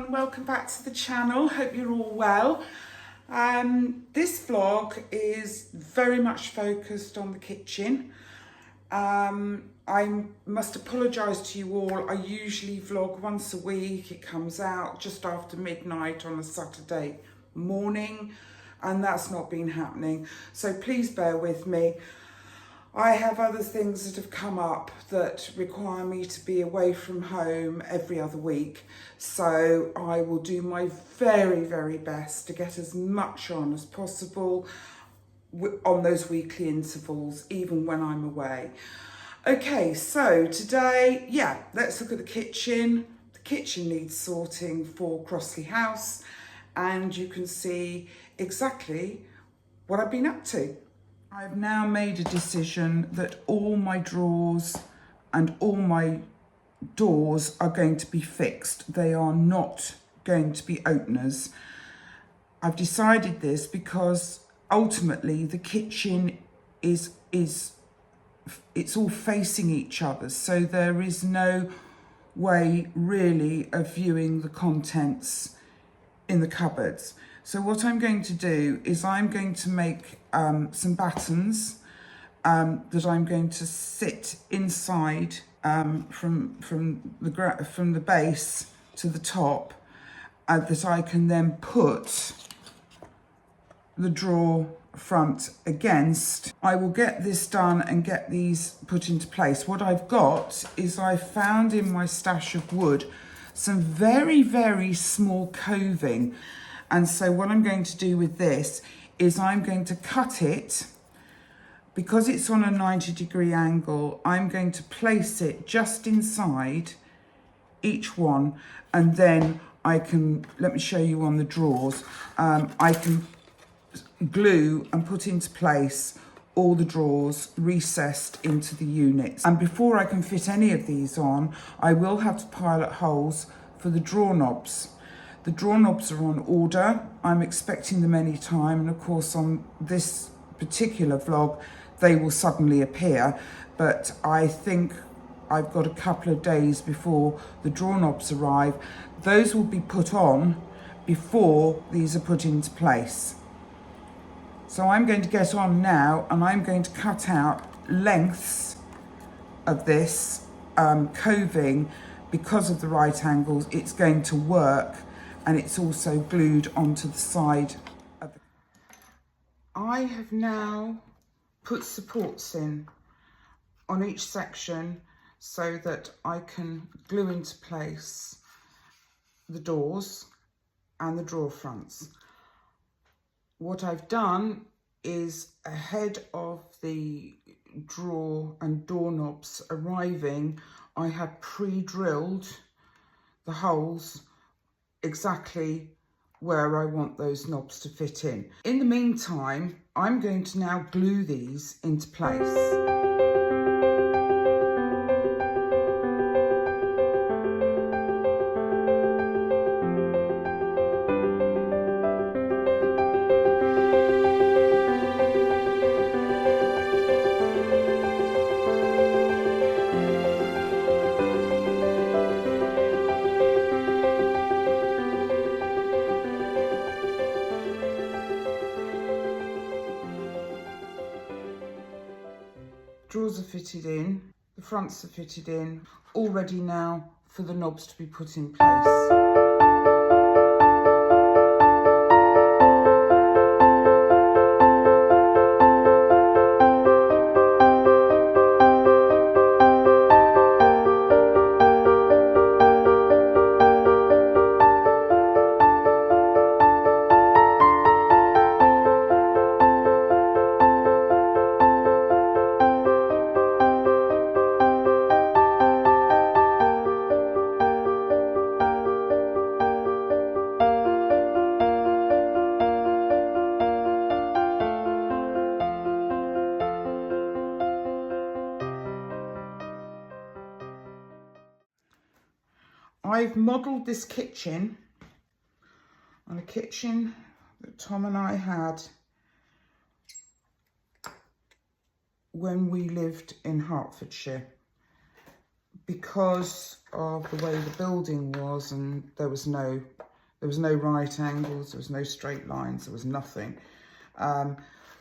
everyone, welcome back to the channel. Hope you're all well. This vlog is very much focused on the kitchen. I must apologise to you all. I usually vlog once a week. It comes out just after midnight on a Saturday morning, and that's not been happening. So please bear with me. I have other things that have come up that require me to be away from home every other week. So I will do my very, very best to get as much on as possible on those weekly intervals, even when I'm away. Okay, so today, let's look at the kitchen. The kitchen needs sorting for Crossley House, and you can see exactly what I've been up to. I've now made a decision that all my drawers and all my doors are going to be fixed. They are not going to be openers. I've decided this because ultimately the kitchen is it's all facing each other, so there is no way really of viewing the contents in the cupboards. So what I'm going to do is I'm going to make some battens that I'm going to sit inside from the base to the top, that I can then put the drawer front against. I will get this done and get these put into place. What I've got is I found in my stash of wood some very, very small coving. And so what I'm going to do with this is I'm going to cut it. Because it's on a 90-degree angle, I'm going to place it just inside each one, and then I can, let me show you on the drawers, I can glue and put into place all the drawers recessed into the units. And before I can fit any of these on, I will have to pilot holes for the drawer knobs. The drawer knobs are on order. I'm expecting them any time, and of course on this particular vlog they will suddenly appear, but I think I've got a couple of days before the drawer knobs arrive. Those will be put on before these are put into place. So I'm going to get on now, and I'm going to cut out lengths of this coving. Because of the right angles, it's going to work, and it's also glued onto the side of the... I have now put supports in on each section so that I can glue into place the doors and the drawer fronts. What I've done is, ahead of the drawer and doorknobs arriving, I have pre-drilled the holes exactly where I want those knobs to fit in. In the meantime, I'm going to now glue these into place. Drawers are fitted in, the fronts are fitted in, all ready now for the knobs to be put in place. I've modelled this kitchen on a kitchen that Tom and I had when we lived in Hertfordshire. Because of the way the building was and there was no There was no right angles, there was no straight lines, there was nothing.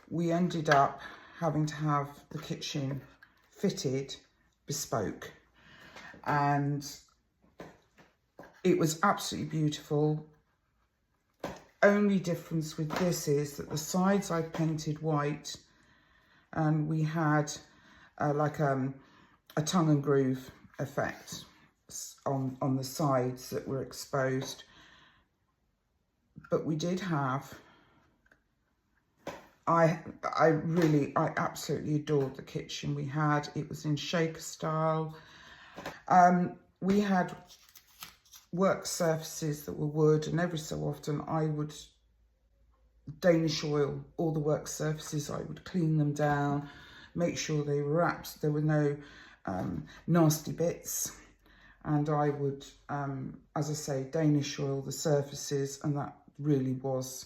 We ended up having to have the kitchen fitted bespoke, and it was absolutely beautiful. Only difference with this is that the sides I painted white, and we had like a tongue and groove effect on the sides that were exposed. But we did have, I absolutely adored the kitchen we had. It was in shaker style. We had work surfaces that were wood, and every so often I would Danish oil all the work surfaces. I would clean them down, make sure they were wrapped, there were no nasty bits, and I would, as I say, Danish oil the surfaces, and that really was,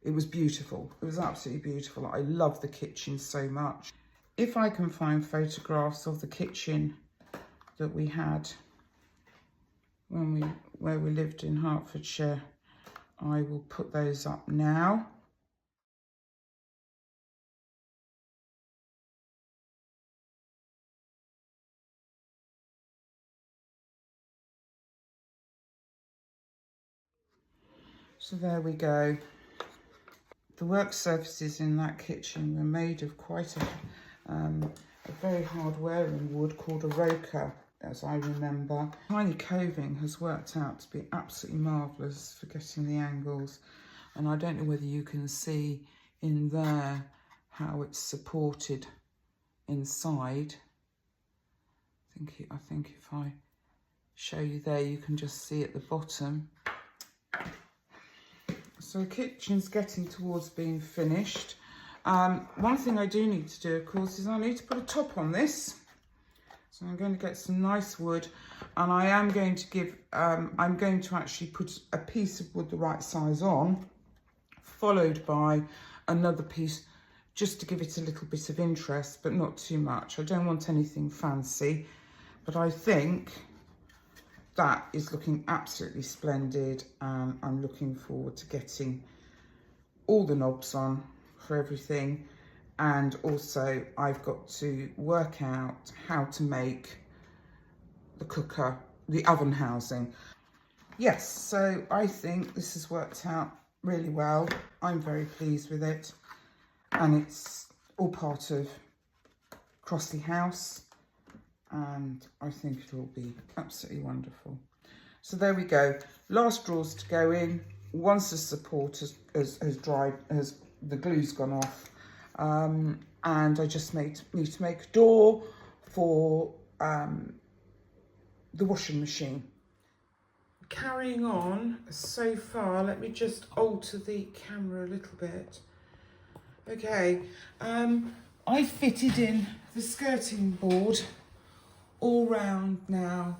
it was beautiful. It was absolutely beautiful. I love the kitchen so much. If I can find photographs of the kitchen that we had where we lived in Hertfordshire, I will put those up now. So there we go. The work surfaces in that kitchen were made of quite a very hard wearing wood called a roker, as I remember. Tiny coving has worked out to be absolutely marvellous for getting the angles, and I don't know whether you can see in there how it's supported inside. I think if I show you there, you can just see at the bottom. So the kitchen's getting towards being finished. One thing I do need to do, of course, is I need to put a top on this. So I'm going to get some nice wood, and I am going to give, I'm going to actually put a piece of wood the right size on, followed by another piece just to give it a little bit of interest, but not too much. I don't want anything fancy, but I think that is looking absolutely splendid, and I'm looking forward to getting all the knobs on for everything. And also I've got to work out how to make the cooker, the oven housing. Yes, so I think this has worked out really well. I'm very pleased with it, and it's all part of Crossley House, and I think it'll be absolutely wonderful. So there we go. Last drawers to go in. Once the support has dried, the glue's gone off, and I just need to make a door for the washing machine. Carrying on so far, let me just alter the camera a little bit. Okay, I fitted in the skirting board all round now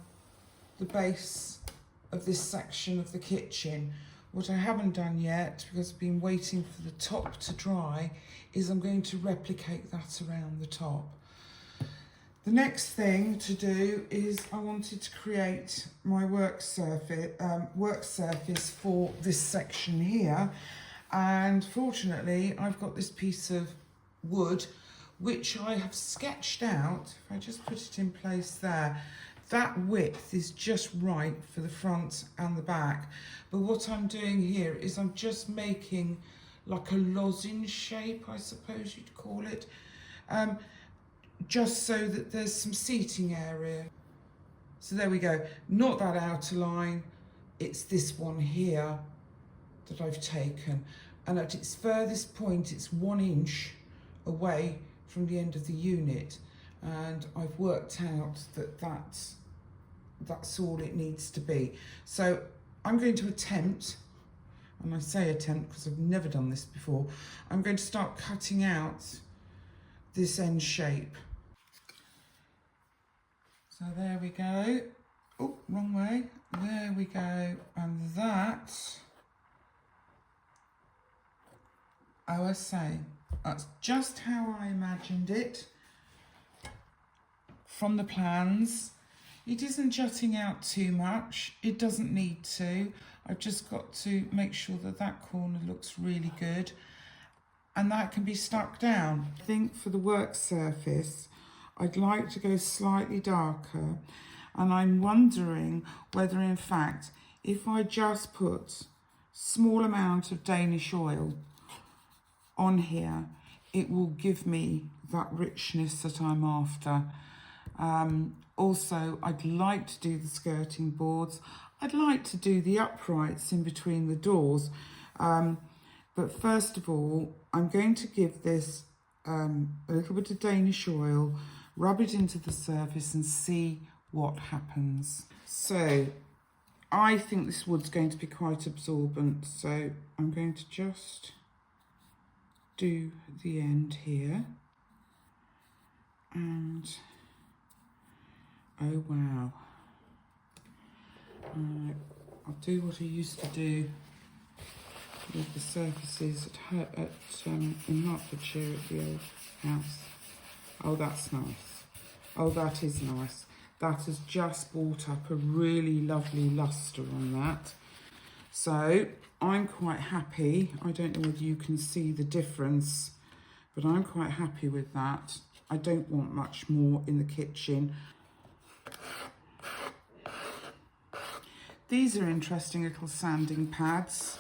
the base of this section of the kitchen. What I haven't done yet, because I've been waiting for the top to dry, is I'm going to replicate that around the top. The next thing to do is I wanted to create my work surface for this section here, and fortunately I've got this piece of wood which I have sketched out. If I just put it in place there, that width is just right for the front and the back. But what I'm doing here is I'm just making like a lozenge shape, I suppose you'd call it, just so that there's some seating area. So there we go, not that outer line, it's this one here that I've taken, and at its furthest point it's 1 inch away from the end of the unit, and I've worked out that that's all it needs to be. So I'm going to attempt, and I say attempt because I've never done this before, I'm going to start cutting out this end shape. So there we go. Oh, wrong way. There we go. And that, I was saying, that's just how I imagined it from the plans. It isn't jutting out too much. It doesn't need to. I've just got to make sure that that corner looks really good, and that can be stuck down. I think for the work surface, I'd like to go slightly darker, and I'm wondering whether in fact, if I just put small amount of Danish oil on here, it will give me that richness that I'm after. Also, I'd like to do the skirting boards. I'd like to do the uprights in between the doors. But first of all, I'm going to give this a little bit of Danish oil, rub it into the surface and see what happens. So I think this wood's going to be quite absorbent, so I'm going to just do the end here. And oh wow, I'll do what I used to do with the surfaces in Hertfordshire at the old house. Oh, that's nice. Oh, that is nice. That has just brought up a really lovely lustre on that. So I'm quite happy. I don't know whether you can see the difference, but I'm quite happy with that. I don't want much more in the kitchen. These are interesting little sanding pads.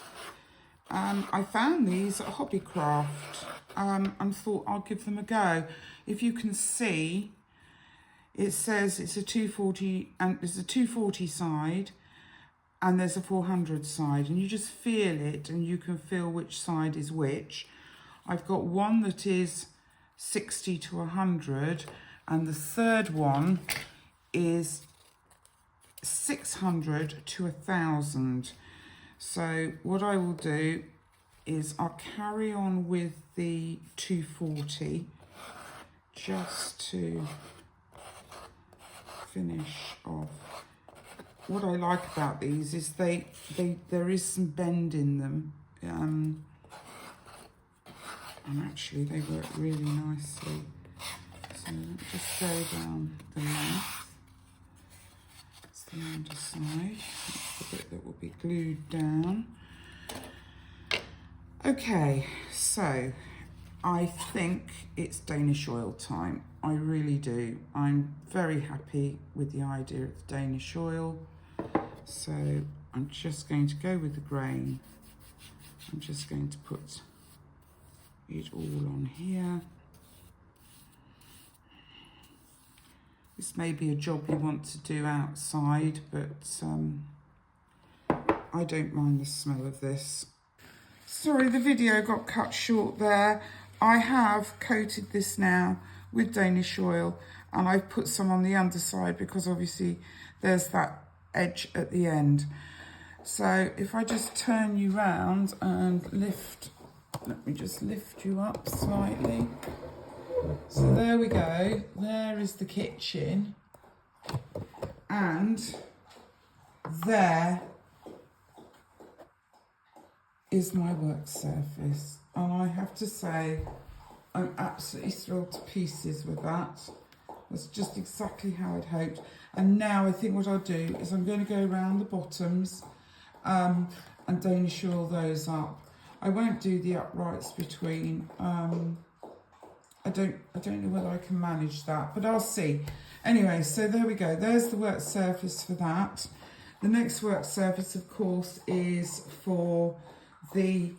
I found these at Hobbycraft and thought I'll give them a go. If you can see, it says it's a 240 and there's a 240 side and there's a 400 side, and you just feel it and you can feel which side is which. I've got one that is 60 to 100 and the third one is 600 to 1000. So what I will do is I'll carry on with the 240 just to finish off. What I like about these is there is some bend in them, and actually they work really nicely. So let me just go down the length. That's the underside. That's the bit that will be glued down. Okay, so I think it's Danish oil time. I really do. I'm very happy with the idea of the Danish oil. So I'm just going to go with the grain. I'm just going to put it all on here. This may be a job you want to do outside, but I don't mind the smell of this. Sorry, the video got cut short there. I have coated this now with Danish oil, and I've put some on the underside because obviously there's that edge at the end. So if I just turn you round and lift, let me just lift you up slightly. So there we go, there is the kitchen, and there is my work surface. And I have to say, I'm absolutely thrilled to pieces with that. That's just exactly how I'd hoped. And now I think what I'll do is I'm going to go around the bottoms and Danish oil those up. I won't do the uprights between. I don't know whether I can manage that, but I'll see. Anyway, so there we go. There's the work surface for that. The next work surface, of course, is for the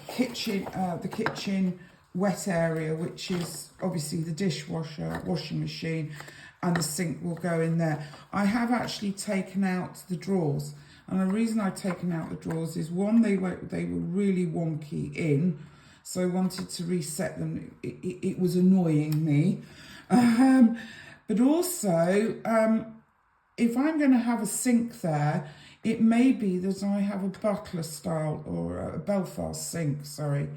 kitchen wet area, which is obviously the dishwasher, washing machine, and the sink will go in there. I have actually taken out the drawers, and the reason I've taken out the drawers is one, they were really wonky in, so I wanted to reset them. It was annoying me, but also if I'm going to have a sink there, it may be that I have a butler style or a Belfast sink, sorry.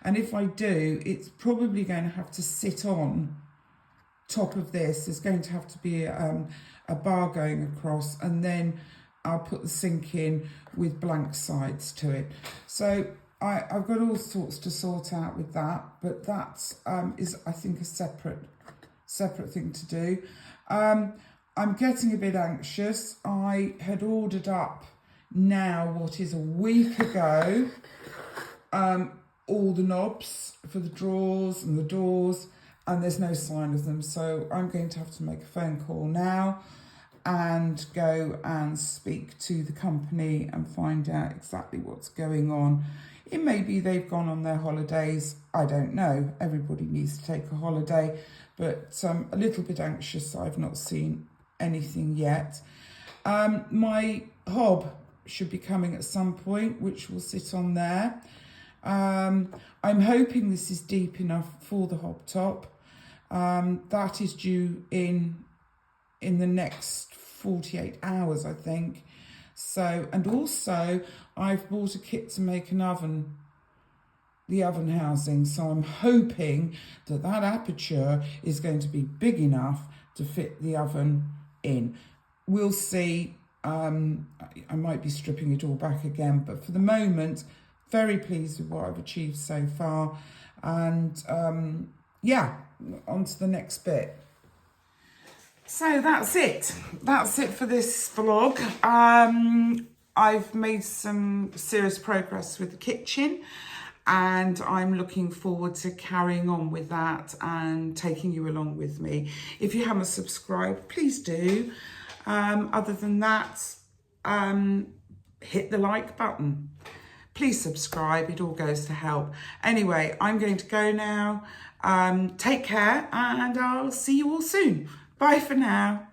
And if I do, it's probably going to have to sit on top of this. There's going to have to be a bar going across, and then I'll put the sink in with blank sides to it. So I've got all sorts to sort out with that, but that is, I think, a separate thing to do. I'm getting a bit anxious. I had ordered up now, what is a week ago, all the knobs for the drawers and the doors, and there's no sign of them. So I'm going to have to make a phone call now and go and speak to the company and find out exactly what's going on. It may be they've gone on their holidays. I don't know. Everybody needs to take a holiday, but I'm a little bit anxious. I've not seen anything yet. My hob should be coming at some point, which will sit on there. I'm hoping this is deep enough for the hob top. That is due in the next 48 hours, I think. So, and also I've bought a kit to make an oven, the oven housing. So I'm hoping that that aperture is going to be big enough to fit the oven in. We'll see. I might be stripping it all back again, but for the moment, very pleased with what I've achieved so far. And yeah, on to the next bit. So that's it. That's it for this vlog. I've made some serious progress with the kitchen, and I'm looking forward to carrying on with that and taking you along with me. If you haven't subscribed, please do. Other than that, hit the like button. Please subscribe, it all goes to help. Anyway, I'm going to go now. Take care, and I'll see you all soon. Bye for now.